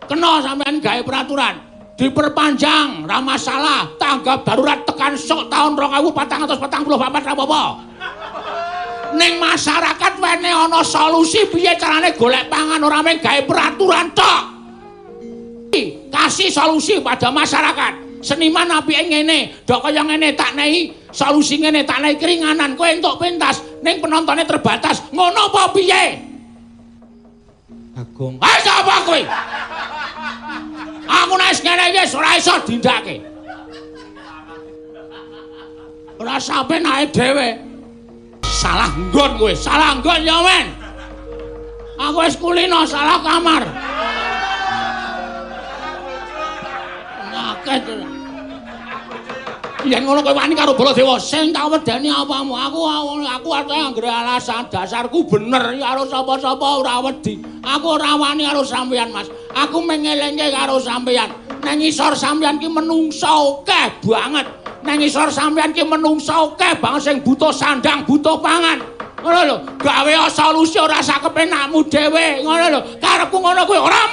Kena sampean gawe peraturan. Diperpanjang, ra masalah. Tanggap darurat tekan sok tahun 2444 ra apa-apa. Ning masyarakat wene ana solusi piye carane golek pangan ora mung gawe peraturan tok. Kasih solusi pada masyarakat. Seniman apike ngene, dok kaya ngene tak nehi solusi ngene tak nehi keringanan kowe entuk pentas ning penontonnya terbatas. Ngono apa piye? Agung. Ayo sapa kowe? Aku nek ngene iki ora iso dindake. Ora sampe naik dhewe. Salah nggon kowe, salah nggon ya men. Aku wis kulino salah kamar. Akeh. Yen ngono kowe wani karo Baladewa, sing tak wedani apamu? Aku ate anggere alasan dasarku bener karo sapa-sapa ora wedi. Aku ora wani karo sampeyan, Mas. Aku mengelengke karo sampeyan. Nang ngisor sampeyan ki menungso akeh banget. Nang ngisor sampeyan ki menungso akeh banget sing butuh sandang, butuh pangan. Ngono lho, gawe solusi ora sak kepenakmu dhewe. Ngono lho, karepku ngono kuwi ora